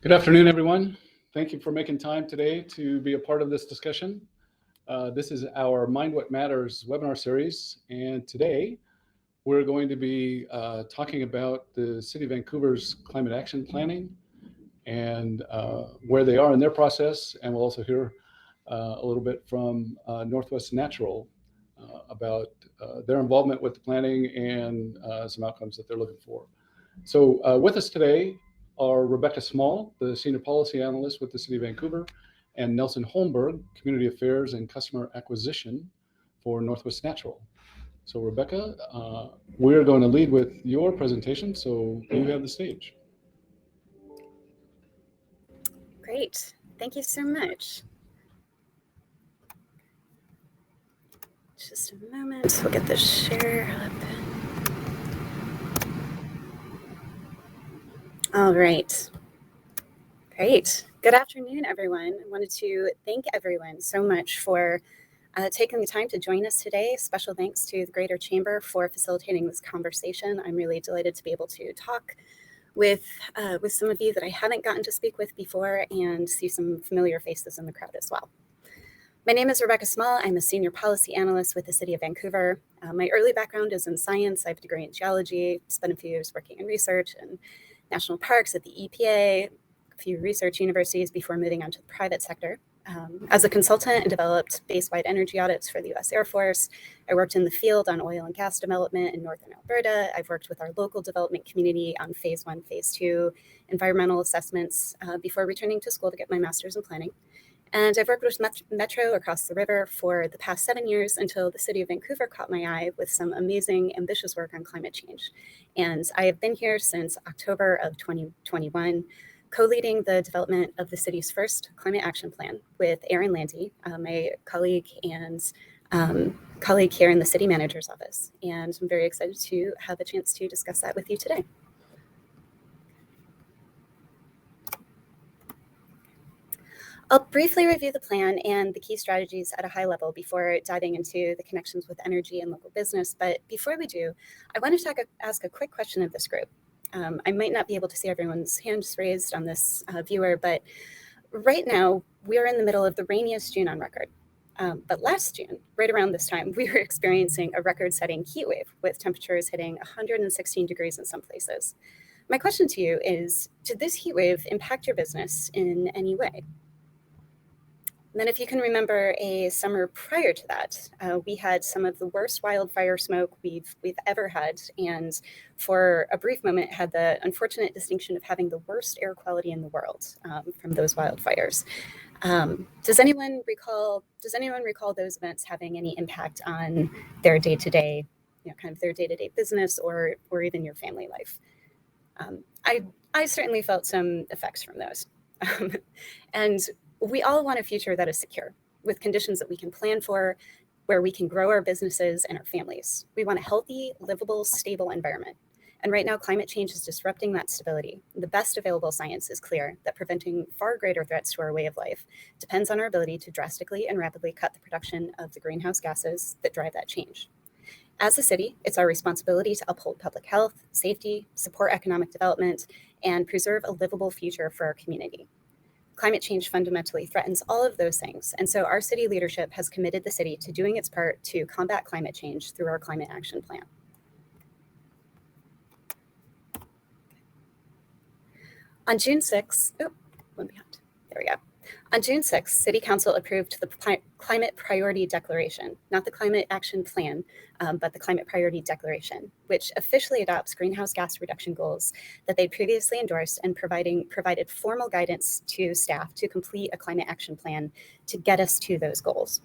Good afternoon, everyone. Thank you for making time today to be a part of this discussion. This is our Mind What Matters webinar series, and today we're going to be talking about the City of Vancouver's climate action planning and where they are in their process, and we'll also hear a little bit from Northwest Natural about their involvement with the planning and some outcomes that they're looking for. So with us today are Rebecca Small, the Senior Policy Analyst with the City of Vancouver, and Nelson Holmberg, Community Affairs and Customer Acquisition for Northwest Natural. So Rebecca, we're going to lead with your presentation, so you have the stage. Great, thank you so much. Just a moment, we'll get the share up. All right, great. Good afternoon, everyone. I wanted to thank everyone so much for taking the time to join us today. Special thanks to the Greater Chamber for facilitating this conversation. I'm really delighted to be able to talk with some of you that I haven't gotten to speak with before and see some familiar faces in the crowd as well. My name is Rebecca Small. I'm a Senior Policy Analyst with the City of Vancouver. My early background is in science. I have a degree in geology, spent a few years working in research and national parks at the EPA, a few research universities before moving on to the private sector. As a consultant, I developed base-wide energy audits for the U.S. Air Force. I worked in the field on oil and gas development in northern Alberta. I've worked with our local development community on phase 1, phase 2 environmental assessments before returning to school to get my master's in planning. And I've worked with Metro across the river for the past 7 years until the City of Vancouver caught my eye with some amazing, ambitious work on climate change. And I have been here since October of 2021, co-leading the development of the city's first climate action plan with Aaron Lanty, my colleague and colleague here in the city manager's office. And I'm very excited to have a chance to discuss that with you today. I'll briefly review the plan and the key strategies at a high level before diving into the connections with energy and local business. But before we do, I want to ask a quick question of this group. I might not be able to see everyone's hands raised on this viewer, but right now we are in the middle of the rainiest June on record. But last June, right around this time, we were experiencing a record-setting heat wave with temperatures hitting 116 degrees in some places. My question to you is, did this heat wave impact your business in any way? And then if you can remember a summer prior to that, we had some of the worst wildfire smoke we've ever had, and for a brief moment had the unfortunate distinction of having the worst air quality in the world from those wildfires. Does anyone recall those events having any impact on their day-to-day, kind of their day-to-day business or even your family life? I certainly felt some effects from those. And we all want a future that is secure, with conditions that we can plan for, where we can grow our businesses and our families. We want a healthy, livable, stable environment. And right now, climate change is disrupting that stability. The best available science is clear that preventing far greater threats to our way of life depends on our ability to drastically and rapidly cut the production of the greenhouse gases that drive that change. As a city, it's our responsibility to uphold public health, safety, support economic development, and preserve a livable future for our community. Climate change fundamentally threatens all of those things. And so our city leadership has committed the city to doing its part to combat climate change through our climate action plan. On June 6th, one behind, there we go. On June 6th, City Council approved the Climate Priority Declaration, not the Climate Action Plan, but the Climate Priority Declaration, which officially adopts greenhouse gas reduction goals that they previously endorsed and provided formal guidance to staff to complete a climate action plan to get us to those goals.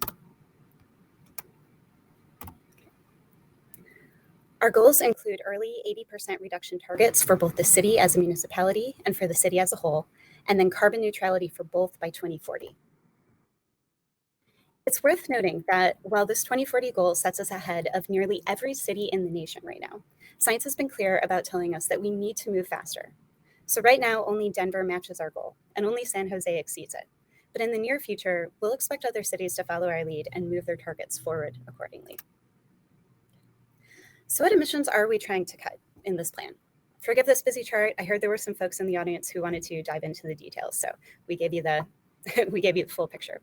Our goals include early 80% reduction targets for both the city as a municipality and for the city as a whole, and then carbon neutrality for both by 2040. It's worth noting that while this 2040 goal sets us ahead of nearly every city in the nation right now, science has been clear about telling us that we need to move faster. So right now, only Denver matches our goal, and only San Jose exceeds it. But in the near future, we'll expect other cities to follow our lead and move their targets forward accordingly. So what emissions are we trying to cut in this plan? forgive this busy chart. I heard there were some folks in the audience who wanted to dive into the details, so we gave you the we gave you the full picture.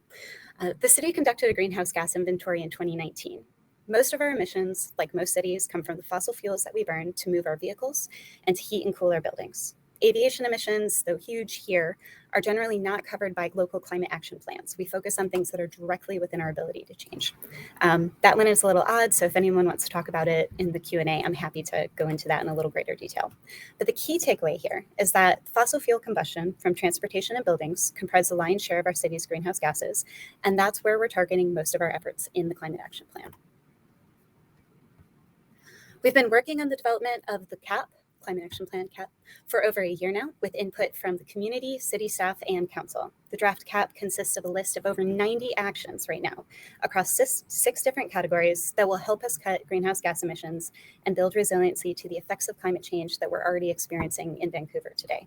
The city conducted a greenhouse gas inventory in 2019. Most of our emissions, like most cities, come from the fossil fuels that we burn to move our vehicles and to heat and cool our buildings. Aviation emissions, though huge here, are generally not covered by local climate action plans. We focus on things that are directly within our ability to change. That one is a little odd, so if anyone wants to talk about it in the Q&A, I'm happy to go into that in a little greater detail. But the key takeaway here is that fossil fuel combustion from transportation and buildings comprise the lion's share of our city's greenhouse gases, and that's where we're targeting most of our efforts in the climate action plan. We've been working on the development of the CAP, Climate Action Plan CAP, for over a year now, with input from the community, city staff, and council. The draft CAP consists of a list of over 90 actions right now across six different categories that will help us cut greenhouse gas emissions and build resiliency to the effects of climate change that we're already experiencing in Vancouver today.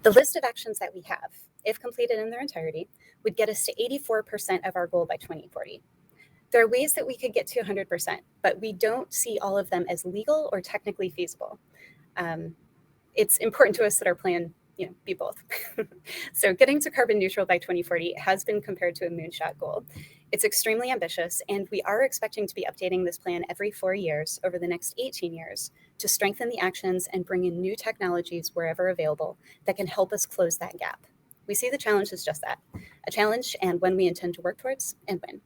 The list of actions that we have, if completed in their entirety, would get us to 84% of our goal by 2040. There are ways that we could get to 100%, but we don't see all of them as legal or technically feasible. It's important to us that our plan, be both. So getting to carbon neutral by 2040 has been compared to a moonshot goal. It's extremely ambitious, and we are expecting to be updating this plan every 4 years over the next 18 years to strengthen the actions and bring in new technologies wherever available that can help us close that gap. We see the challenge as just that, a challenge, and one we intend to work towards and win.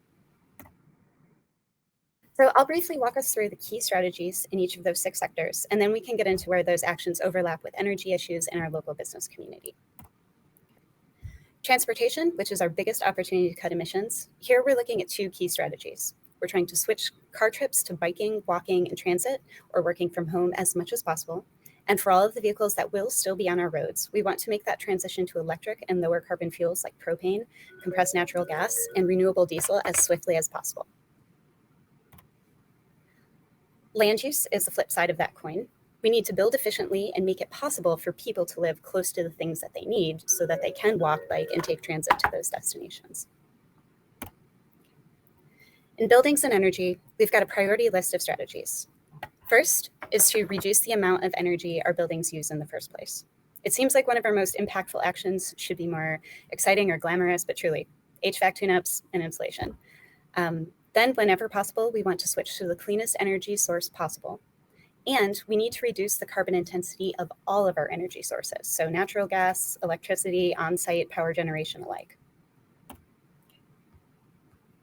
So I'll briefly walk us through the key strategies in each of those 6 sectors, and then we can get into where those actions overlap with energy issues in our local business community. Transportation, which is our biggest opportunity to cut emissions. Here we're looking at 2 key strategies. We're trying to switch car trips to biking, walking, and transit, or working from home as much as possible. And for all of the vehicles that will still be on our roads, we want to make that transition to electric and lower carbon fuels like propane, compressed natural gas, and renewable diesel as swiftly as possible. Land use is the flip side of that coin. We need to build efficiently and make it possible for people to live close to the things that they need so that they can walk, bike, and take transit to those destinations. In buildings and energy, we've got a priority list of strategies. First is to reduce the amount of energy our buildings use in the first place. It seems like one of our most impactful actions should be more exciting or glamorous, but truly, HVAC tune-ups and insulation. Then, whenever possible, we want to switch to the cleanest energy source possible. And we need to reduce the carbon intensity of all of our energy sources, so natural gas, electricity, on-site power generation alike.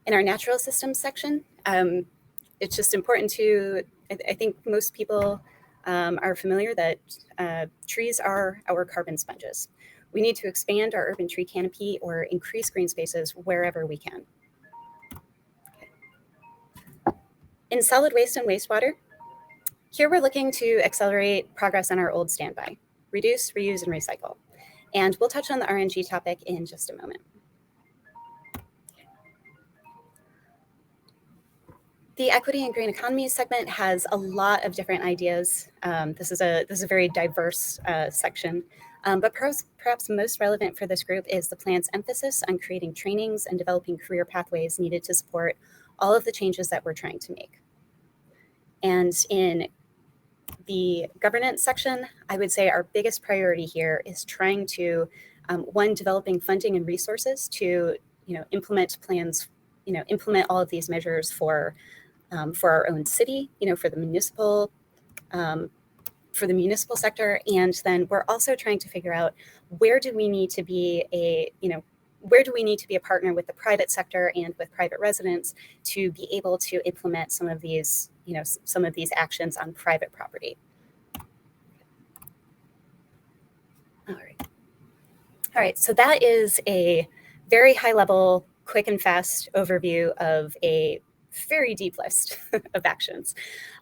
In our natural systems section, it's just important to, I think most people are familiar that trees are our carbon sponges. We need to expand our urban tree canopy or increase green spaces wherever we can. In solid waste and wastewater, here we're looking to accelerate progress on our old standby, reduce, reuse, and recycle. And we'll touch on the RNG topic in just a moment. The equity and green economy segment has a lot of different ideas. This is a very diverse section, but perhaps most relevant for this group is the plan's emphasis on creating trainings and developing career pathways needed to support all of the changes that we're trying to make. And in the governance section, I would say our biggest priority here is trying to, developing funding and resources to, implement plans, implement all of these measures for our own city, for the municipal sector. And then we're also trying to figure out where do we need to be a partner with the private sector and with private residents to be able to implement some of these actions on private property. All right, so that is a very high level, quick and fast overview of a very deep list of actions.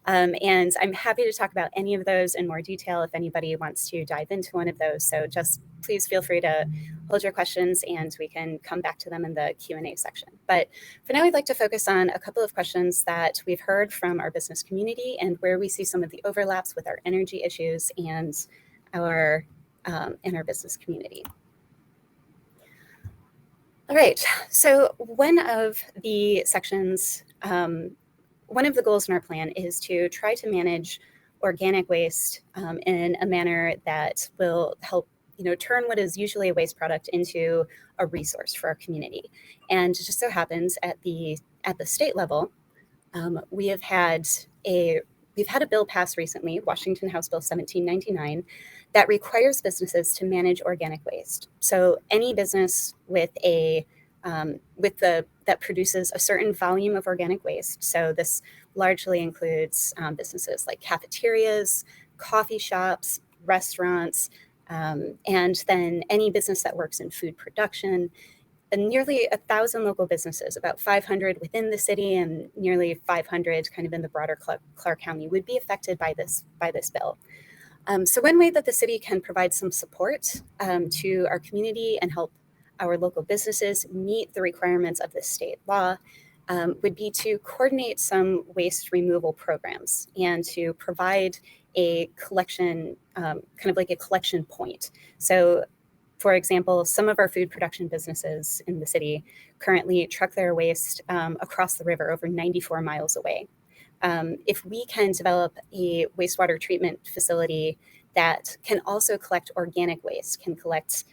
And I'm happy to talk about any of those in more detail if anybody wants to dive into one of those. So just please feel free to hold your questions and we can come back to them in the Q&A section. But for now, I'd like to focus on a couple of questions that we've heard from our business community and where we see some of the overlaps with our energy issues and our business community. All right, so one of the sections, one of the goals in our plan is to try to manage organic waste in a manner that will help turn what is usually a waste product into a resource for our community. And it just so happens at the state level, we've had a bill passed recently, Washington House Bill 1799, that requires businesses to manage organic waste. So any business that produces a certain volume of organic waste. So this largely includes businesses like cafeterias, coffee shops, restaurants, and then any business that works in food production. And nearly 1,000 local businesses, about 500 within the city and nearly 500 kind of in the broader Clark County, would be affected by this bill. So one way that the city can provide some support to our community and help our local businesses meet the requirements of this state law would be to coordinate some waste removal programs and to provide a collection, kind of like a collection point. So, for example, some of our food production businesses in the city currently truck their waste across the river over 94 miles away. If we can develop a wastewater treatment facility that can also collect organic waste, can collect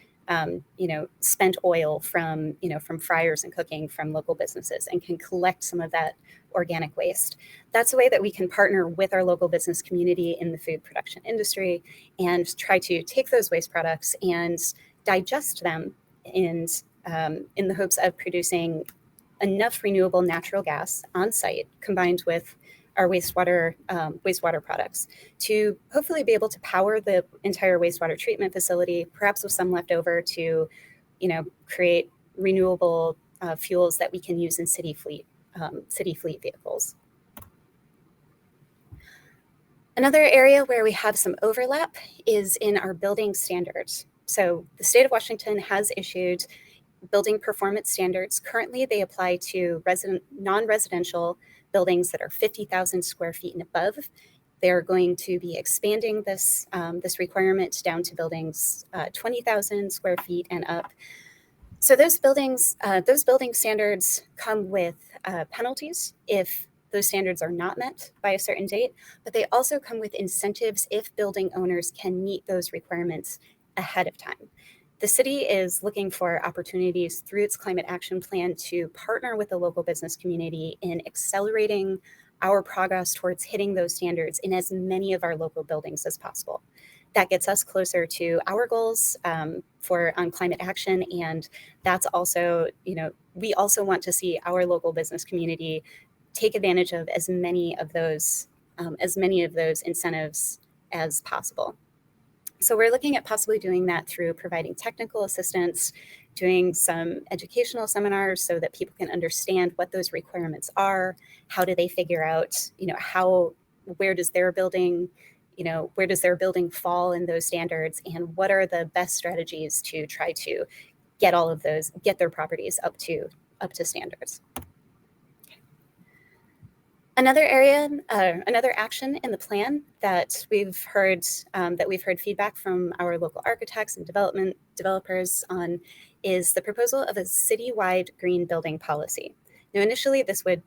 spent oil from fryers and cooking from local businesses, and can collect some of that organic waste. That's a way that we can partner with our local business community in the food production industry and try to take those waste products and digest them in the hopes of producing enough renewable natural gas on site combined with our wastewater products to hopefully be able to power the entire wastewater treatment facility, perhaps with some left over to, create renewable fuels that we can use in city fleet vehicles. Another area where we have some overlap is in our building standards. So the state of Washington has issued building performance standards. Currently, they apply to non-residential buildings that are 50,000 square feet and above. They're going to be expanding this requirement down to buildings 20,000 square feet and up. So those building standards come with penalties if those standards are not met by a certain date, but they also come with incentives if building owners can meet those requirements ahead of time. The city is looking for opportunities through its climate action plan to partner with the local business community in accelerating our progress towards hitting those standards in as many of our local buildings as possible. That gets us closer to our goals on climate action, and that's also, we also want to see our local business community take advantage of as many of those incentives as possible. So we're looking at possibly doing that through providing technical assistance, doing some educational seminars so that people can understand what those requirements are, how do they figure out, where does their building fall in those standards, and what are the best strategies to try to get their properties up to standards. Another area, another action in the plan that we've heard feedback from our local architects and developers on is the proposal of a citywide green building policy. Now, initially, this would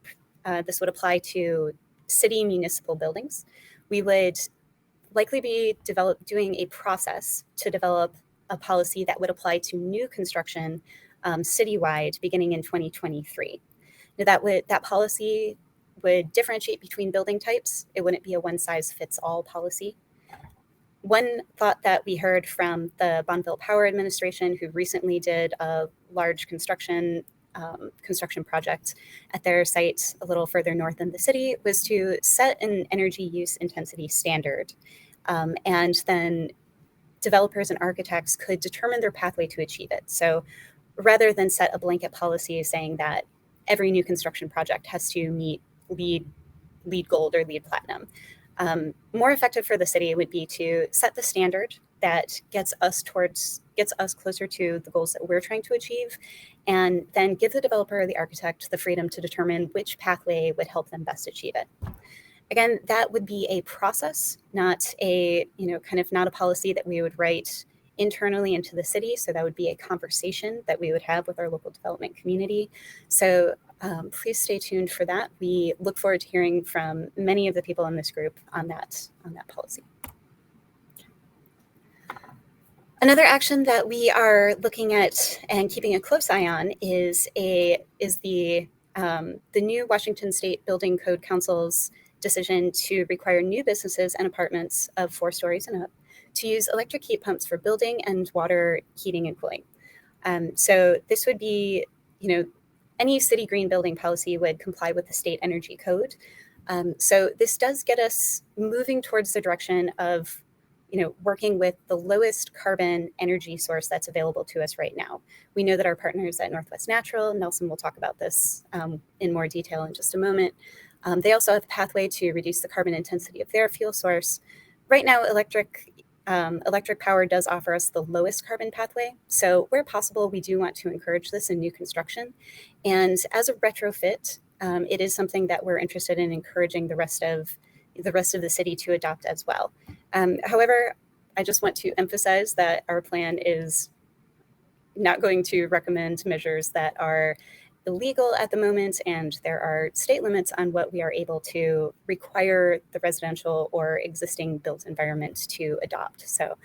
apply to city municipal buildings. We would likely be doing a process to develop a policy that would apply to new construction citywide beginning in 2023. Now, that policy would differentiate between building types. It wouldn't be a one-size-fits-all policy. One thought that we heard from the Bonneville Power Administration, who recently did a large construction project at their site a little further north in the city, was to set an energy use intensity standard. And then developers and architects could determine their pathway to achieve it. So rather than set a blanket policy saying that every new construction project has to meet LEED Gold or LEED Platinum. More effective for the city would be to set the standard that gets us closer to the goals that we're trying to achieve, and then give the developer or the architect the freedom to determine which pathway would help them best achieve it. Again, that would be a process, not a policy that we would write internally into the city. So that would be a conversation that we would have with our local development community. So please stay tuned for that. We look forward to hearing from many of the people in this group on that policy. Another action that we are looking at and keeping a close eye on is the new Washington State Building Code Council's decision to require new businesses and apartments of 4 stories and up to use electric heat pumps for building and water heating and cooling. So this would be, any city green building policy would comply with the state energy code. So this does get us moving towards the direction of working with the lowest carbon energy source that's available to us right now. We know that our partners at Northwest Natural, Nelson will talk about this in more detail in just a moment. They also have a pathway to reduce the carbon intensity of their fuel source. Right now, electric power does offer us the lowest carbon pathway. So where possible, we do want to encourage this in new construction. And as a retrofit, it is something that we're interested in encouraging the rest of the city to adopt as well. However, I just want to emphasize that our plan is not going to recommend measures that are illegal at the moment, and there are state limits on what we are able to require the residential or existing built environment to adopt. So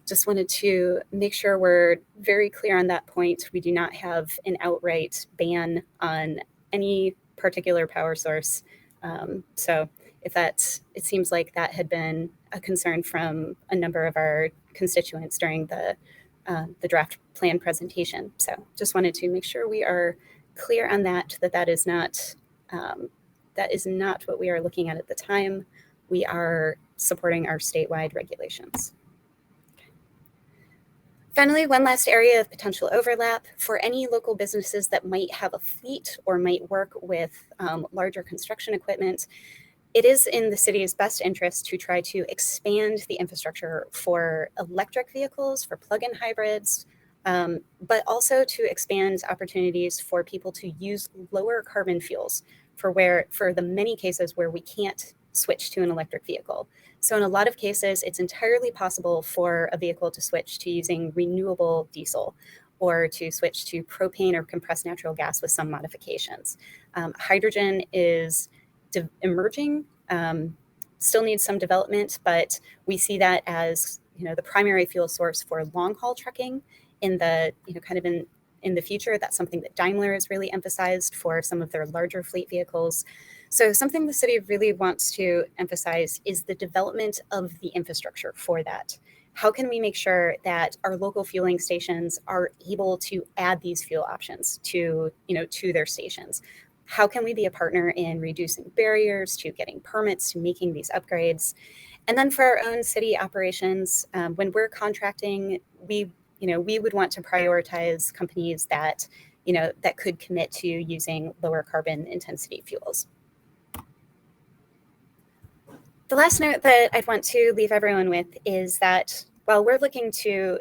just wanted to make sure we're very clear on that point. We do not have an outright ban on any particular power source. So it seems like that had been a concern from a number of our constituents during the draft plan presentation. So just wanted to make sure we are clear on that is not what we are looking at the time. We are supporting our statewide regulations. Finally, one last area of potential overlap for any local businesses that might have a fleet or might work with larger construction equipment. It is in the city's best interest to try to expand the infrastructure for electric vehicles, for plug-in hybrids, but also to expand opportunities for people to use lower carbon fuels for the many cases where we can't switch to an electric vehicle. So in a lot of cases, it's entirely possible for a vehicle to switch to using renewable diesel or to switch to propane or compressed natural gas with some modifications. Hydrogen is emerging, still needs some development, but we see that as the primary fuel source for long haul trucking in the in the future. That's something that Daimler has really emphasized for some of their larger fleet vehicles. So something the city really wants to emphasize is the development of the infrastructure for that. How can we make sure that our local fueling stations are able to add these fuel options to their stations? How can we be a partner in reducing barriers to getting permits, to making these upgrades? And then for our own city operations, when we're contracting, we would want to prioritize companies that could commit to using lower carbon intensity fuels. The last note that I'd want to leave everyone with is that while we're looking to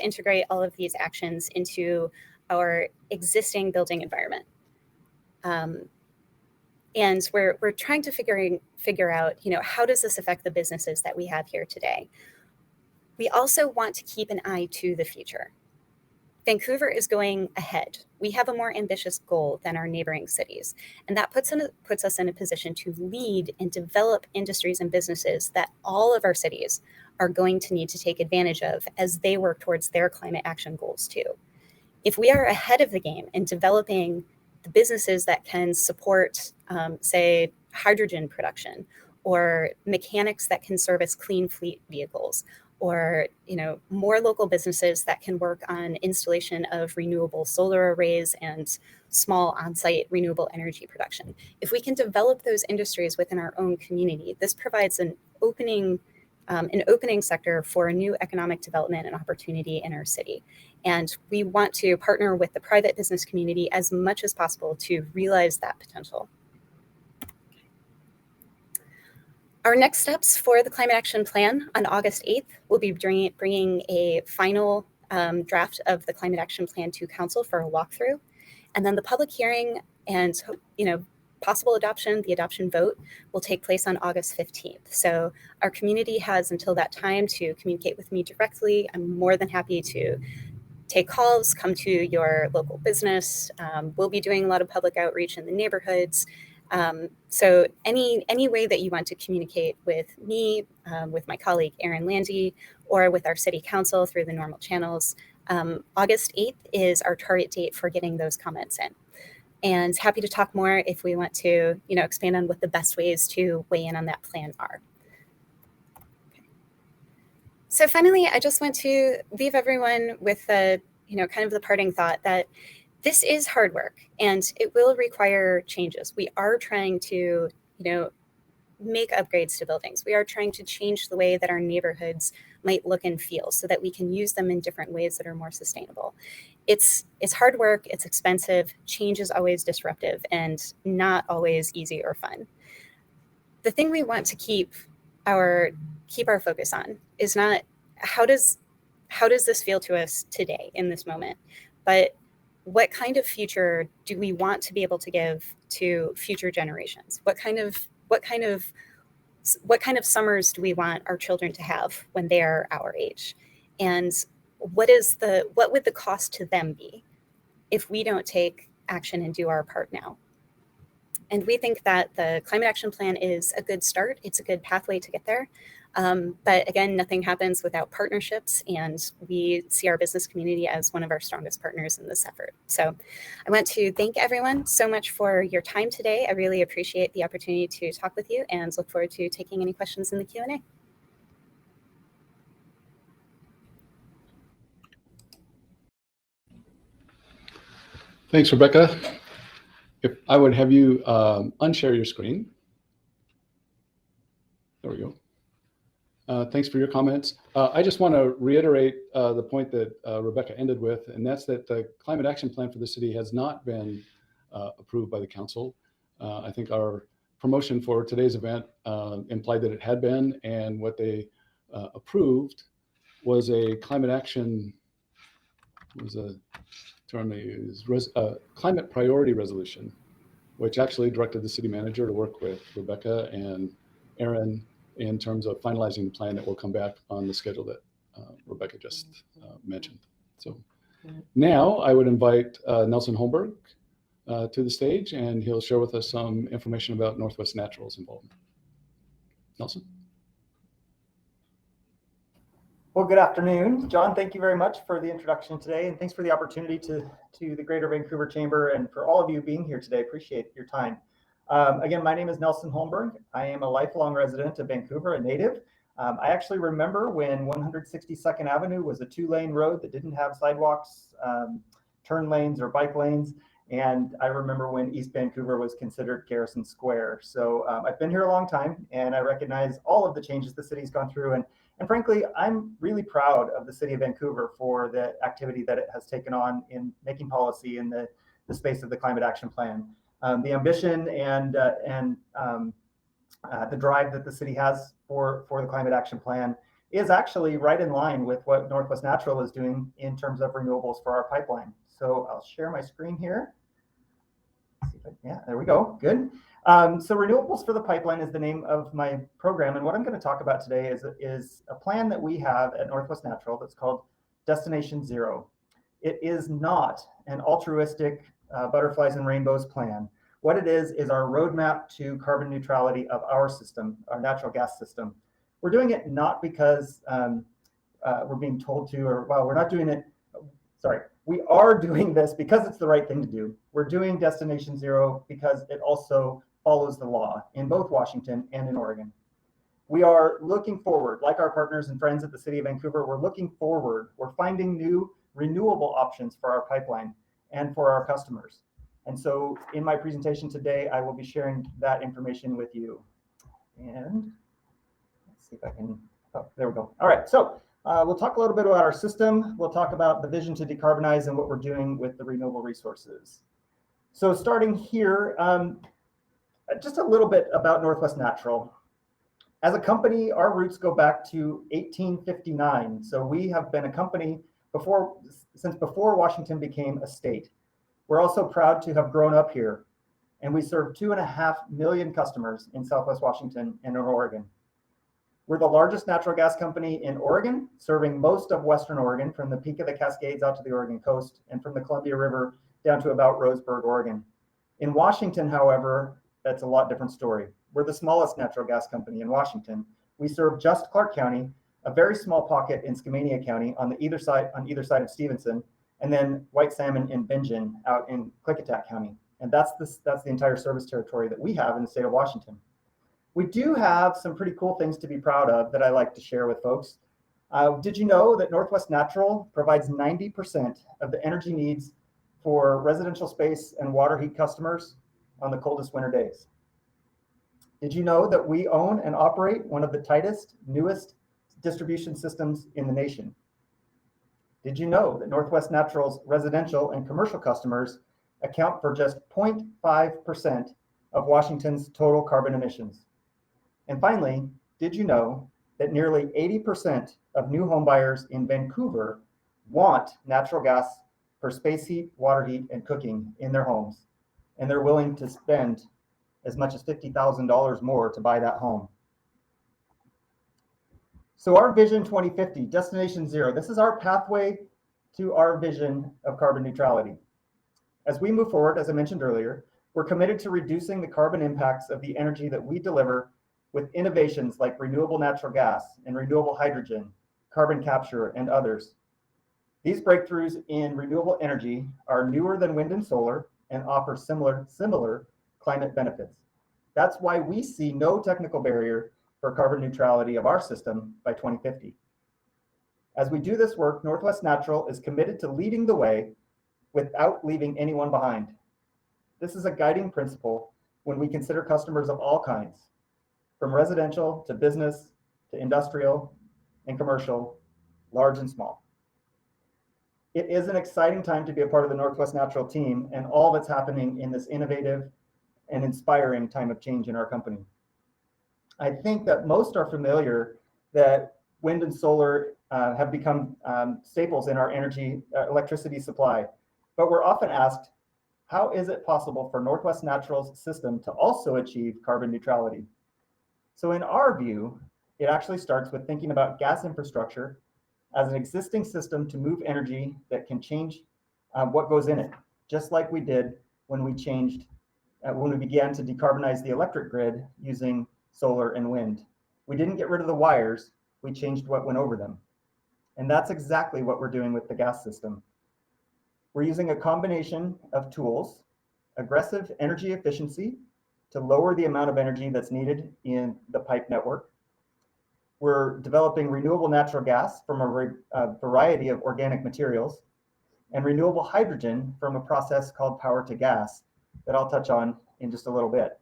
integrate all of these actions into our existing building environment, and we're trying to figure out, how does this affect the businesses that we have here today? We also want to keep an eye to the future. Vancouver is going ahead. We have a more ambitious goal than our neighboring cities, and that puts us in a position to lead and develop industries and businesses that all of our cities are going to need to take advantage of as they work towards their climate action goals too. If we are ahead of the game in developing the businesses that can support, say, hydrogen production, or mechanics that can service clean fleet vehicles, or more local businesses that can work on installation of renewable solar arrays and small on-site renewable energy production. If we can develop those industries within our own community, this provides an opening sector for a new economic development and opportunity in our city. And we want to partner with the private business community as much as possible to realize that potential. Our next steps for the Climate Action Plan on August 8th, we'll be bringing a final draft of the Climate Action Plan to Council for a walkthrough. And then the public hearing and possible adoption, the adoption vote, will take place on August 15th. So our community has until that time to communicate with me directly. I'm more than happy to take calls, come to your local business. We'll be doing a lot of public outreach in the neighborhoods. So any way that you want to communicate with me, with my colleague Erin Landy, or with our city council through the normal channels, August 8th is our target date for getting those comments in. And happy to talk more if we want to, expand on what the best ways to weigh in on that plan are. So finally, I just want to leave everyone with kind of the parting thought that this is hard work and it will require changes. We are trying to, make upgrades to buildings. We are trying to change the way that our neighborhoods might look and feel so that we can use them in different ways that are more sustainable. It's hard work, it's expensive, change is always disruptive and not always easy or fun. The thing we want to keep our focus on is not how does this feel to us today in this moment, but what kind of future do we want to be able to give to future generations? What kind of summers do we want our children to have when they are our age? And what would the cost to them be if we don't take action and do our part now? And we think that the climate action plan is a good start. It's a good pathway to get there. But again, nothing happens without partnerships, and we see our business community as one of our strongest partners in this effort. So I want to thank everyone so much for your time today. I really appreciate the opportunity to talk with you and look forward to taking any questions in the Q&A. Thanks, Rebecca. If I would have you unshare your screen. There we go. Thanks for your comments. I just want to reiterate the point that Rebecca ended with, and that's that the climate action plan for the city has not been approved by the council. I think our promotion for today's event implied that it had been, and what they approved was a climate action, was a term they used, climate priority resolution, which actually directed the city manager to work with Rebecca and Erin in terms of finalizing the plan that will come back on the schedule that Rebecca just mentioned. So now I would invite Nelson Holmberg to the stage, and he'll share with us some information about Northwest Natural's involvement. Nelson? Well, good afternoon, John. Thank you very much for the introduction today, and thanks for the opportunity to the Greater Vancouver Chamber and for all of you being here today. Appreciate your time. Again, my name is Nelson Holmberg. I am a lifelong resident of Vancouver, a native. I actually remember when 162nd Avenue was a 2-lane road that didn't have sidewalks, turn lanes, or bike lanes. And I remember when East Vancouver was considered Garrison Square. So I've been here a long time, and I recognize all of the changes the city's gone through. And frankly, I'm really proud of the city of Vancouver for the activity that it has taken on in making policy in the space of the climate action plan. The ambition and the drive that the city has for the climate action plan is actually right in line with what Northwest Natural is doing in terms of renewables for our pipeline. So I'll share my screen here. Yeah, there we go. Good. So Renewables for the Pipeline is the name of my program. And what I'm going to talk about today is a plan that we have at Northwest Natural that's called Destination Zero. It is not an altruistic butterflies and rainbows plan. What it is our roadmap to carbon neutrality of our system, our natural gas system. We're doing it not because we're being told to, or well, we're not doing it, sorry. We are doing this because it's the right thing to do. We're doing Destination Zero because it also follows the law in both Washington and in Oregon. We are looking forward, like our partners and friends at the City of Vancouver, we're looking forward. We're finding new renewable options for our pipeline and for our customers. And so in my presentation today, I will be sharing that information with you. And let's see if I can, oh, there we go. All right, so we'll talk a little bit about our system. We'll talk about the vision to decarbonize and what we're doing with the renewable resources. So starting here, just a little bit about Northwest Natural. As a company, our roots go back to 1859. So we have been a company since before Washington became a state. We're also proud to have grown up here and we serve 2.5 million customers in Southwest Washington and in Oregon. We're the largest natural gas company in Oregon, serving most of Western Oregon from the peak of the Cascades out to the Oregon coast and from the Columbia River down to about Roseburg, Oregon. In Washington, however, that's a lot different story. We're the smallest natural gas company in Washington. We serve just Clark County, a very small pocket in Skamania County on either side of Stevenson, and then White Salmon and Bingen out in Klickitat County. And that's the entire service territory that we have in the state of Washington. We do have some pretty cool things to be proud of that I like to share with folks. Did you know that Northwest Natural provides 90% of the energy needs for residential space and water heat customers on the coldest winter days? Did you know that we own and operate one of the tightest, newest distribution systems in the nation? Did you know that Northwest Natural's residential and commercial customers account for just 0.5% of Washington's total carbon emissions? And finally, did you know that nearly 80% of new home buyers in Vancouver want natural gas for space heat, water heat, and cooking in their homes, and they're willing to spend as much as $50,000 more to buy that home? So our Vision 2050, Destination Zero, this is our pathway to our vision of carbon neutrality. As we move forward, as I mentioned earlier, we're committed to reducing the carbon impacts of the energy that we deliver with innovations like renewable natural gas and renewable hydrogen, carbon capture, and others. These breakthroughs in renewable energy are newer than wind and solar and offer similar climate benefits. That's why we see no technical barrier for carbon neutrality of our system by 2050. As we do this work, Northwest Natural is committed to leading the way without leaving anyone behind. This is a guiding principle when we consider customers of all kinds, from residential to business to industrial and commercial, large and small. It is an exciting time to be a part of the Northwest Natural team and all that's happening in this innovative and inspiring time of change in our company. I think that most are familiar that wind and solar have become staples in our electricity supply, but we're often asked, how is it possible for Northwest Natural's system to also achieve carbon neutrality? So in our view, it actually starts with thinking about gas infrastructure as an existing system to move energy that can change what goes in it, just like we did when we began to decarbonize the electric grid using solar and wind. We didn't get rid of the wires, we changed what went over them. And that's exactly what we're doing with the gas system. We're using a combination of tools, aggressive energy efficiency to lower the amount of energy that's needed in the pipe network. We're developing renewable natural gas from a variety of organic materials, and renewable hydrogen from a process called power to gas that I'll touch on in just a little bit.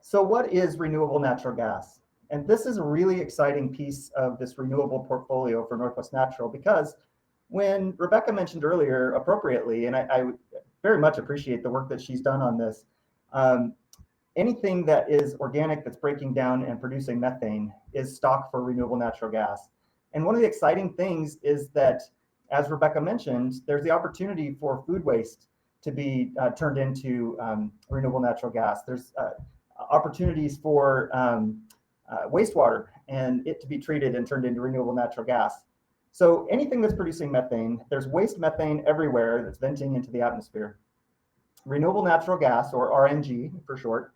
So what is renewable natural gas? And this is a really exciting piece of this renewable portfolio for Northwest Natural, because when Rebecca mentioned earlier appropriately, and I very much appreciate the work that she's done on this, anything that is organic that's breaking down and producing methane is stock for renewable natural gas. And one of the exciting things is that, as Rebecca mentioned, there's the opportunity for food waste to be turned into renewable natural gas. There's opportunities for wastewater and it to be treated and turned into renewable natural gas. So anything that's producing methane, there's waste methane everywhere that's venting into the atmosphere. Renewable natural gas, or RNG for short,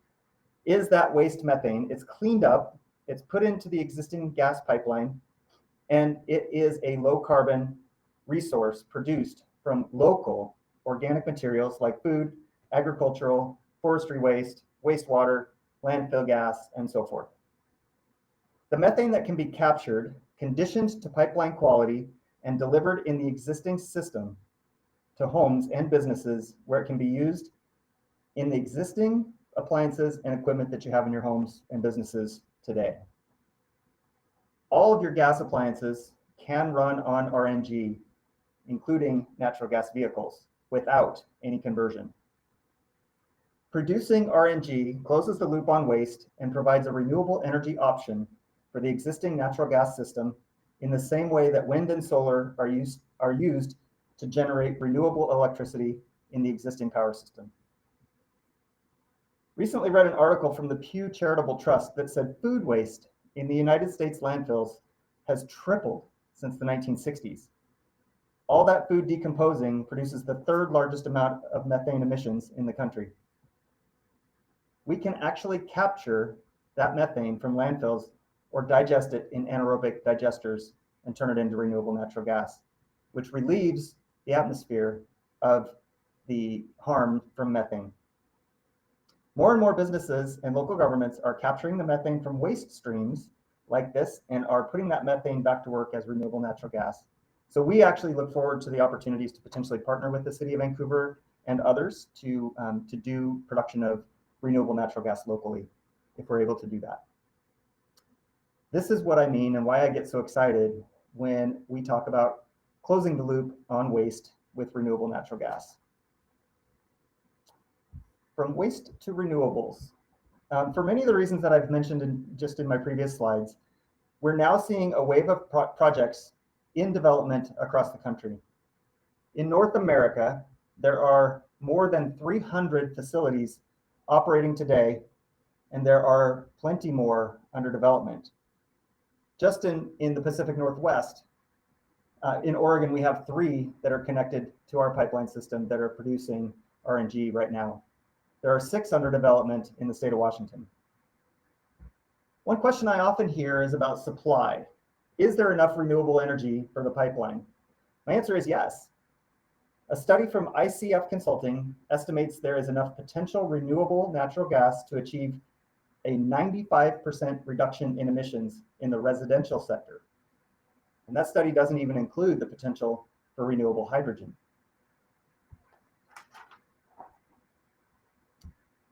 is that waste methane. It's cleaned up, it's put into the existing gas pipeline, and it is a low carbon resource produced from local organic materials like food, agricultural, forestry waste, wastewater, landfill gas, and so forth. The methane that can be captured, conditioned to pipeline quality, and delivered in the existing system to homes and businesses where it can be used in the existing appliances and equipment that you have in your homes and businesses today. All of your gas appliances can run on RNG, including natural gas vehicles, without any conversion. Producing RNG closes the loop on waste and provides a renewable energy option for the existing natural gas system in the same way that wind and solar are used to generate renewable electricity in the existing power system. Recently read an article from the Pew Charitable Trust that said food waste in the United States landfills has tripled since the 1960s. All that food decomposing produces the third largest amount of methane emissions in the country. We can actually capture that methane from landfills or digest it in anaerobic digesters and turn it into renewable natural gas, which relieves the atmosphere of the harm from methane. More and more businesses and local governments are capturing the methane from waste streams like this and are putting that methane back to work as renewable natural gas. So we actually look forward to the opportunities to potentially partner with the City of Vancouver and others to do production of renewable natural gas locally, if we're able to do that. This is what I mean and why I get so excited when we talk about closing the loop on waste with renewable natural gas. From waste to renewables. For many of the reasons that I've mentioned in my previous slides, we're now seeing a wave of projects in development across the country. In North America, there are more than 300 facilities operating today, and there are plenty more under development. Just in the Pacific Northwest, in Oregon, we have 3 that are connected to our pipeline system that are producing RNG right now. There are 6 under development in the state of Washington. One question I often hear is about supply. Is there enough renewable energy for the pipeline? My answer is yes. A study from ICF Consulting estimates there is enough potential renewable natural gas to achieve a 95% reduction in emissions in the residential sector. And that study doesn't even include the potential for renewable hydrogen.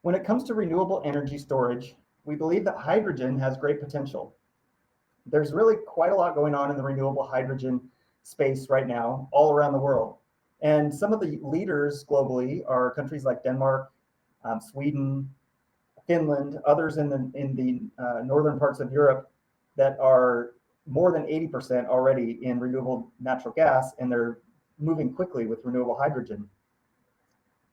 When it comes to renewable energy storage, we believe that hydrogen has great potential. There's really quite a lot going on in the renewable hydrogen space right now, all around the world. And some of the leaders globally are countries like Denmark, Sweden, Finland, others in the northern parts of Europe that are more than 80% already in renewable natural gas, and they're moving quickly with renewable hydrogen.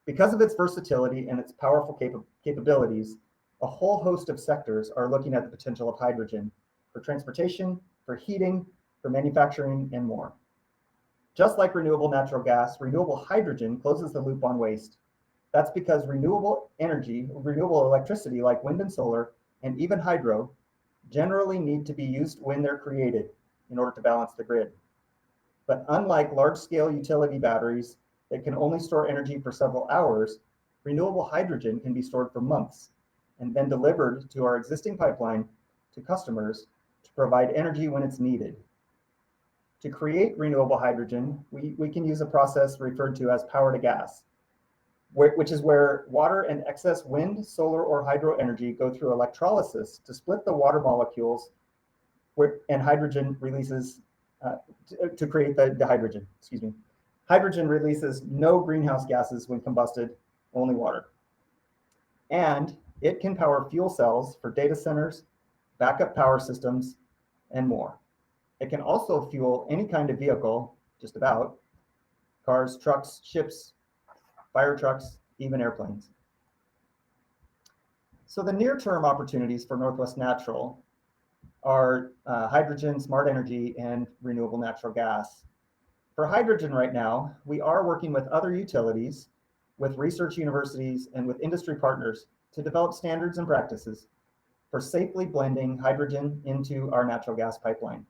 Because of its versatility and its powerful capabilities, a whole host of sectors are looking at the potential of hydrogen for transportation, for heating, for manufacturing, and more. Just like renewable natural gas, renewable hydrogen closes the loop on waste. That's because renewable energy, renewable electricity like wind and solar, and even hydro, generally need to be used when they're created in order to balance the grid. But unlike large-scale utility batteries that can only store energy for several hours, renewable hydrogen can be stored for months and then delivered to our existing pipeline to customers to provide energy when it's needed. To create renewable hydrogen, we can use a process referred to as power to gas, which is where water and excess wind, solar, or hydro energy go through electrolysis to split the water molecules and hydrogen releases to create the hydrogen, excuse me. Hydrogen releases no greenhouse gases when combusted, only water. And it can power fuel cells for data centers, backup power systems, and more. It can also fuel any kind of vehicle, just about, cars, trucks, ships, fire trucks, even airplanes. So the near-term opportunities for Northwest Natural are hydrogen, smart energy, and renewable natural gas. For hydrogen right now, we are working with other utilities, with research universities, and with industry partners to develop standards and practices for safely blending hydrogen into our natural gas pipeline.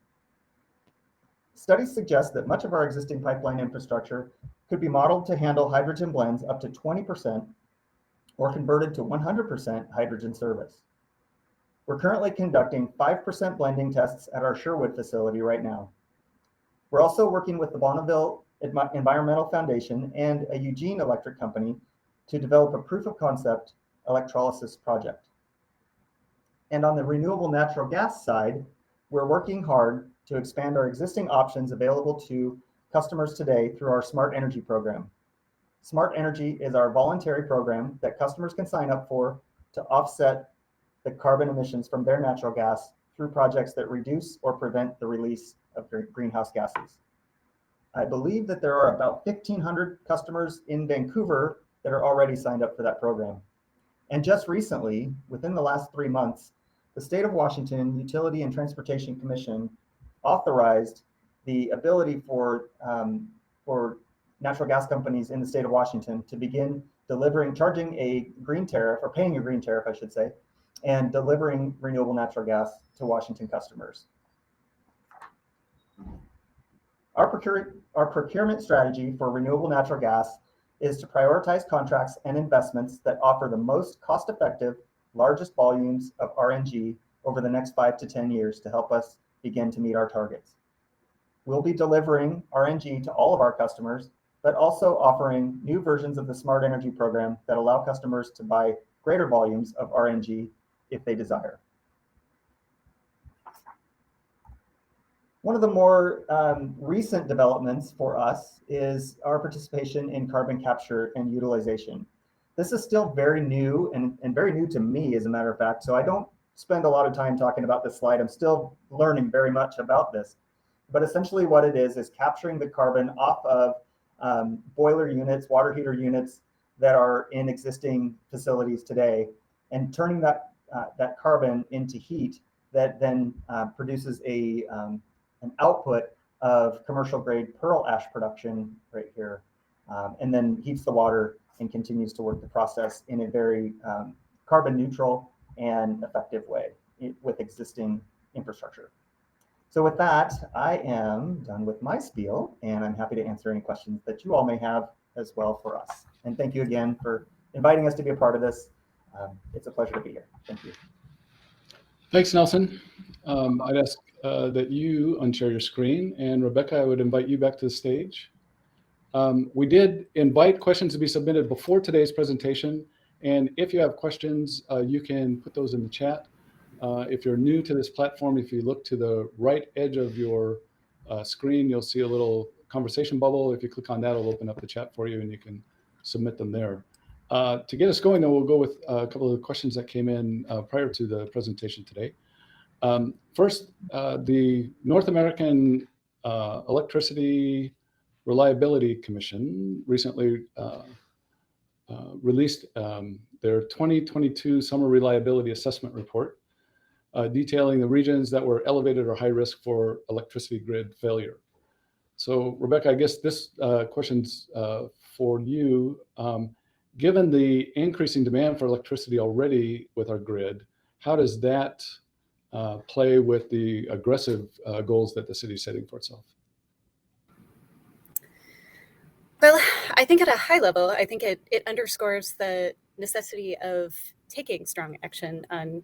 Studies suggest that much of our existing pipeline infrastructure could be modeled to handle hydrogen blends up to 20% or converted to 100% hydrogen service. We're currently conducting 5% blending tests at our Sherwood facility right now. We're also working with the Bonneville Environmental Foundation and a Eugene Electric company to develop a proof of concept electrolysis project. And on the renewable natural gas side, we're working hard to expand our existing options available to customers today through our Smart Energy program. Smart Energy is our voluntary program that customers can sign up for to offset the carbon emissions from their natural gas through projects that reduce or prevent the release of greenhouse gases. I believe that there are about 1,500 customers in Vancouver that are already signed up for that program. And just recently, within the last 3 months, the State of Washington Utility and Transportation Commission authorized the ability for natural gas companies in the state of Washington to begin charging a green tariff, or paying a green tariff, I should say, and delivering renewable natural gas to Washington customers. Our procurement strategy for renewable natural gas is to prioritize contracts and investments that offer the most cost-effective, largest volumes of RNG over the next 5 to 10 years to help us begin to meet our targets. We'll be delivering RNG to all of our customers, but also offering new versions of the Smart Energy program that allow customers to buy greater volumes of RNG if they desire. One of the more recent developments for us is our participation in carbon capture and utilization. This is still very new and very new to me, as a matter of fact, so I don't spend a lot of time talking about this slide. I'm still learning very much about this. But essentially what it is capturing the carbon off of boiler units, water heater units that are in existing facilities today, and turning that carbon into heat that then produces an output of commercial grade pearl ash production right here, and then heats the water and continues to work the process in a very carbon neutral and effective way with existing infrastructure. So with that, I am done with my spiel, and I'm happy to answer any questions that you all may have as well for us. And thank you again for inviting us to be a part of this. It's a pleasure to be here. Thank you. Thanks, Nelson. I'd ask that you unshare your screen, and Rebecca, I would invite you back to the stage. We did invite questions to be submitted before today's presentation, and if you have questions, you can put those in the chat. If you're new to this platform, if you look to the right edge of your screen, you'll see a little conversation bubble. If you click on that, it'll open up the chat for you, and you can submit them there. To get us going, then we'll go with a couple of the questions that came in prior to the presentation today. First, the North American Electricity Reliability Commission recently released their 2022 Summer Reliability Assessment Report, detailing the regions that were elevated or high risk for electricity grid failure. So, Rebecca, I guess this question's for you. Given the increasing demand for electricity already with our grid, how does that play with the aggressive goals that the city is setting for itself? Well, I think at a high level, I think it underscores the necessity of taking strong action on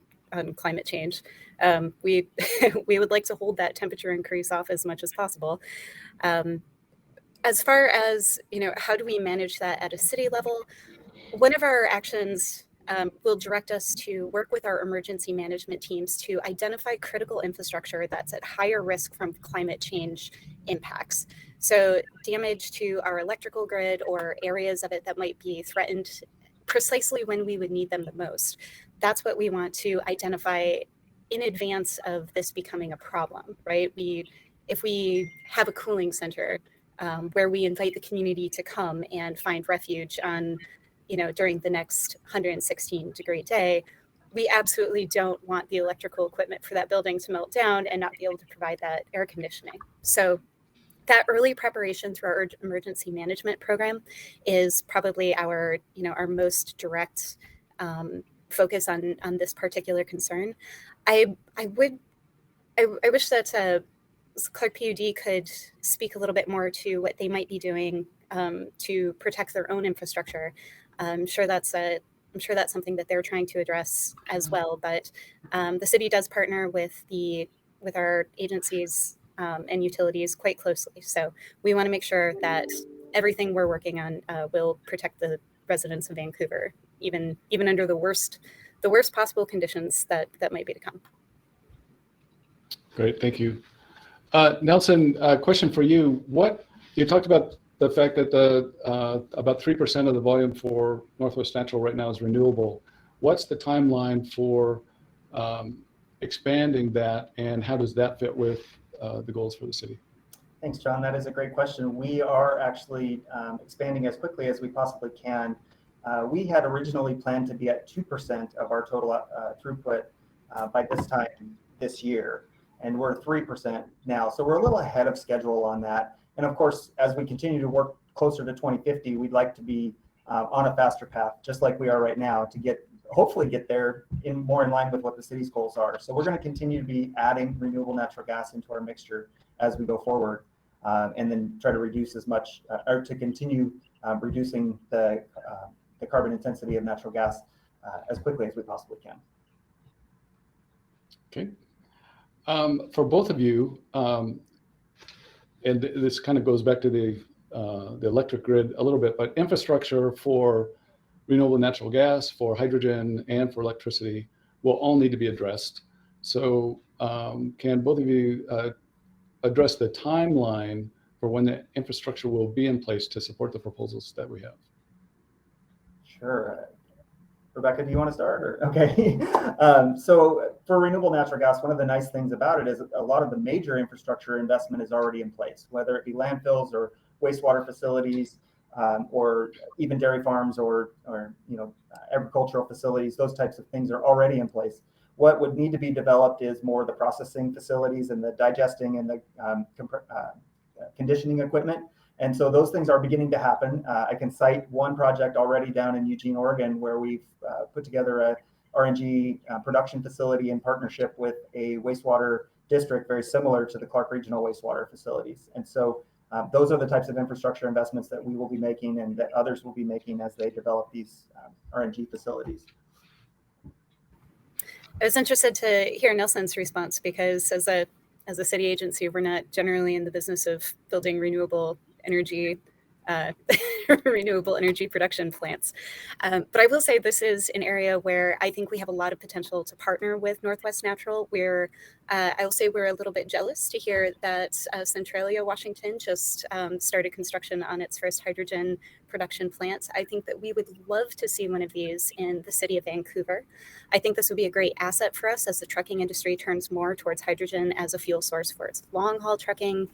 climate change. We would like to hold that temperature increase off as much as possible. As far as, how do we manage that at a city level? One of our actions will direct us to work with our emergency management teams to identify critical infrastructure that's at higher risk from climate change impacts. So damage to our electrical grid or areas of it that might be threatened precisely when we would need them the most. That's what we want to identify in advance of this becoming a problem, right? If we have a cooling center where we invite the community to come and find refuge on, during the next 116-degree day, we absolutely don't want the electrical equipment for that building to melt down and not be able to provide that air conditioning. So that early preparation through our emergency management program is probably our most direct focus on this particular concern. I wish that Clark PUD could speak a little bit more to what they might be doing to protect their own infrastructure. I'm sure that's something that they're trying to address as well. But the city does partner with our agencies and utilities quite closely. So we want to make sure that everything we're working on will protect the residents of Vancouver, even under the worst possible conditions that might be to come. Great, thank you. Nelson, a question for you. You talked about the fact that about 3% of the volume for Northwest Natural right now is renewable. What's the timeline for expanding that, and how does that fit with the goals for the city? Thanks, John. That is a great question. We are actually expanding as quickly as we possibly can. We had originally planned to be at 2% of our total throughput by this time this year, and we're 3% now. So we're a little ahead of schedule on that. And of course, as we continue to work closer to 2050, we'd like to be on a faster path, just like we are right now, to hopefully get there more in line with what the city's goals are. So we're going to continue to be adding renewable natural gas into our mixture as we go forward, and then try to reduce as much, or to continue reducing the carbon intensity of natural gas as quickly as we possibly can. Okay. For both of you, and this kind of goes back to the electric grid a little bit, but infrastructure for renewable natural gas, for hydrogen, and for electricity will all need to be addressed. So can both of you address the timeline for when the infrastructure will be in place to support the proposals that we have? Sure. Rebecca, do you want to start? Or? Okay. So for renewable natural gas, one of the nice things about it is a lot of the major infrastructure investment is already in place, whether it be landfills or wastewater facilities, or even dairy farms or agricultural facilities. Those types of things are already in place. What would need to be developed is more the processing facilities and the digesting and the conditioning equipment. And so those things are beginning to happen. I can cite one project already down in Eugene, Oregon, where we've put together a RNG production facility in partnership with a wastewater district very similar to the Clark Regional wastewater facilities. And so those are the types of infrastructure investments that we will be making and that others will be making as they develop these RNG facilities. I was interested to hear Nelson's response, because as a city agency, we're not generally in the business of building renewable energy production plants. But I will say this is an area where I think we have a lot of potential to partner with Northwest Natural. I will say we're a little bit jealous to hear that Centralia, Washington just started construction on its first hydrogen production plant. I think that we would love to see one of these in the city of Vancouver. I think this would be a great asset for us as the trucking industry turns more towards hydrogen as a fuel source for its long-haul trucking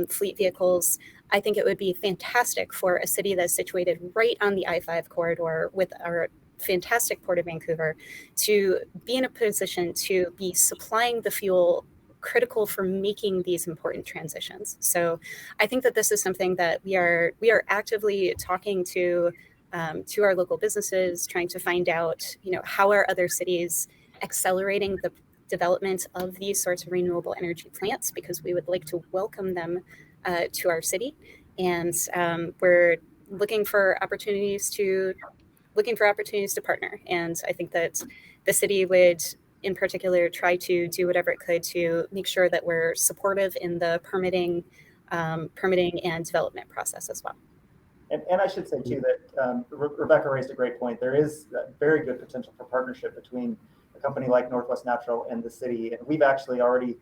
fleet vehicles. I think it would be fantastic for a city that's situated right on the I-5 corridor with our fantastic Port of Vancouver to be in a position to be supplying the fuel critical for making these important transitions. So I think that this is something that we are actively talking to our local businesses, trying to find out, how are other cities accelerating the development of these sorts of renewable energy plants, because we would like to welcome them to our city. And we're looking for opportunities to partner. And I think that the city would, in particular, try to do whatever it could to make sure that we're supportive in the permitting and development process as well. And I should say too that Rebecca raised a great point. There is very good potential for partnership between a company like Northwest Natural and the city. And we've actually already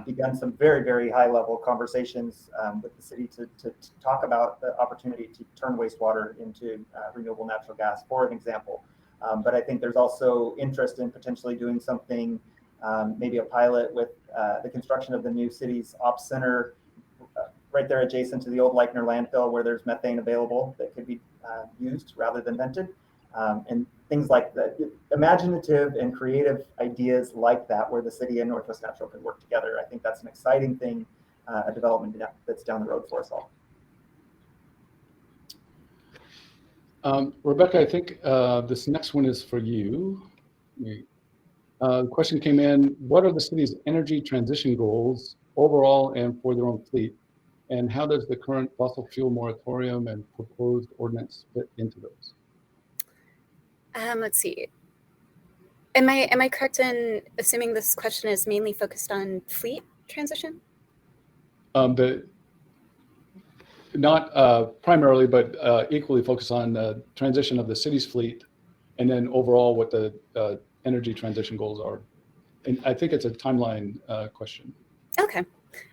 begun some very, very high level conversations with the city to talk about the opportunity to turn wastewater into renewable natural gas, for an example. But I think there's also interest in potentially doing something, maybe a pilot with the construction of the new city's ops center right there adjacent to the old Leichner landfill, where there's methane available that could be used rather than vented. And things like that, imaginative and creative ideas like that, where the city and Northwest Natural could work together. I think that's an exciting thing, a development that's down the road for us all. Rebecca, I think this next one is for you. The question came in: what are the city's energy transition goals overall and for their own fleet? And how does the current fossil fuel moratorium and proposed ordinance fit into those? Let's see. Am I correct in assuming this question is mainly focused on fleet transition? Not primarily, but equally focused on the transition of the city's fleet, and then overall what the energy transition goals are. And I think it's a timeline question. Okay.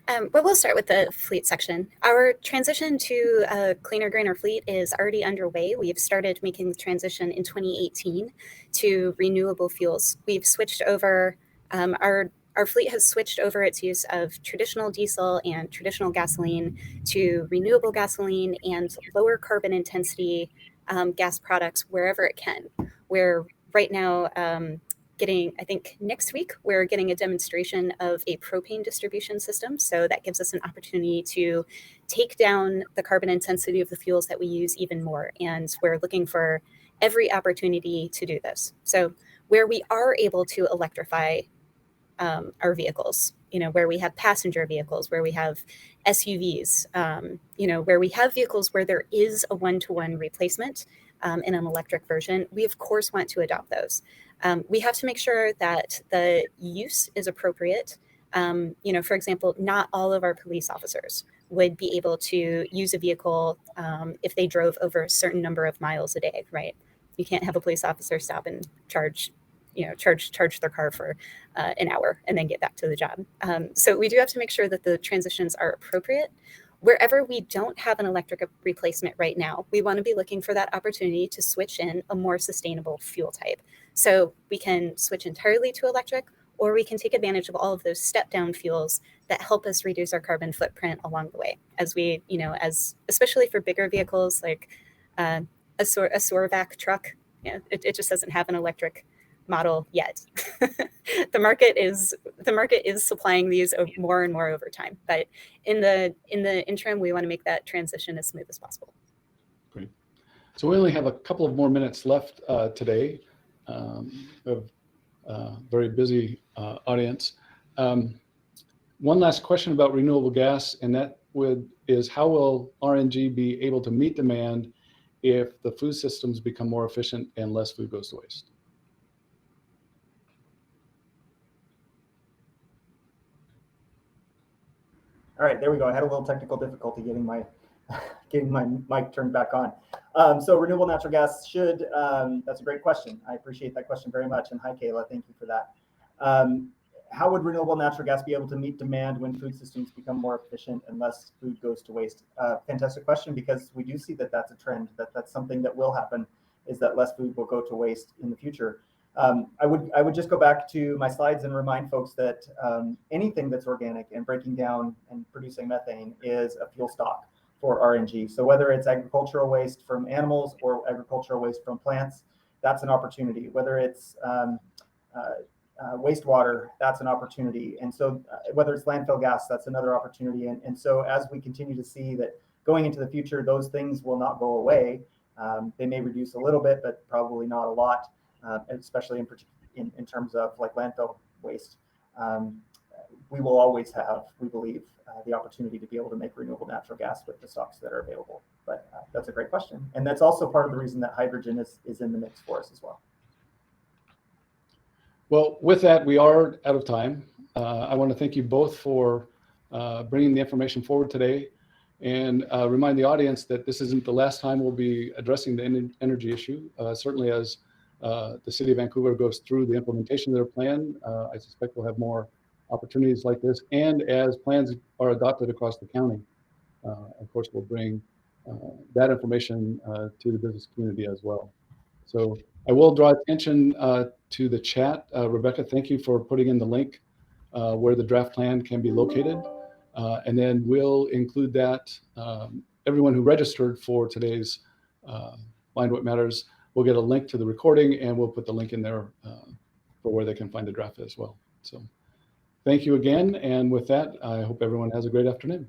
Well, we'll start with the fleet section. Our transition to a cleaner, greener fleet is already underway. We've started making the transition in 2018 to renewable fuels. We've switched over, our fleet has switched over its use of traditional diesel and traditional gasoline to renewable gasoline and lower carbon intensity gas products wherever it can. We're right now I think next week, we're getting a demonstration of a propane distribution system. So that gives us an opportunity to take down the carbon intensity of the fuels that we use even more. And we're looking for every opportunity to do this. So where we are able to electrify our vehicles, where we have passenger vehicles, where we have SUVs, where we have vehicles where there is a one-to-one replacement in an electric version, we of course want to adopt those. We have to make sure that the use is appropriate. For example, not all of our police officers would be able to use a vehicle if they drove over a certain number of miles a day, right? You can't have a police officer stop and charge their car for an hour and then get back to the job. So we do have to make sure that the transitions are appropriate. Wherever we don't have an electric replacement right now, we want to be looking for that opportunity to switch in a more sustainable fuel type. So we can switch entirely to electric, or we can take advantage of all of those step-down fuels that help us reduce our carbon footprint along the way. As we, especially for bigger vehicles like a Sorvac truck, it just doesn't have an electric model yet. The market is supplying these more and more over time, but in the interim, we want to make that transition as smooth as possible. Great. So we only have a couple of more minutes left today. We have a very busy audience. One last question about renewable gas, and that is how will RNG be able to meet demand if the food systems become more efficient and less food goes to waste? All right, there we go. I had a little technical difficulty getting my mic turned back on. So renewable natural gas should, that's a great question. I appreciate that question very much. And hi, Kayla, thank you for that. How would renewable natural gas be able to meet demand when food systems become more efficient and less food goes to waste? Fantastic question, because we do see that that's a trend, that's something that will happen, is that less food will go to waste in the future. I would just go back to my slides and remind folks that anything that's organic and breaking down and producing methane is a fuel stock for RNG. So whether it's agricultural waste from animals or agricultural waste from plants, that's an opportunity. Whether it's wastewater, that's an opportunity. And so whether it's landfill gas, that's another opportunity. And so as we continue to see that going into the future, those things will not go away. They may reduce a little bit, but probably not a lot. Especially in terms of like landfill waste, we will always have, we believe, the opportunity to be able to make renewable natural gas with the stocks that are available. But that's a great question. And that's also part of the reason that hydrogen is in the mix for us as well. Well, with that, we are out of time. I want to thank you both for bringing the information forward today, and remind the audience that this isn't the last time we'll be addressing the energy issue. Certainly as the city of Vancouver goes through the implementation of their plan, I suspect we'll have more opportunities like this. And as plans are adopted across the county, of course, we'll bring that information to the business community as well. So I will draw attention to the chat. Rebecca, thank you for putting in the link where the draft plan can be located. And then we'll include that. Everyone who registered for today's Mind What Matters will get a link to the recording, and we'll put the link in there for where they can find the draft as well. So thank you again. And with that, I hope everyone has a great afternoon.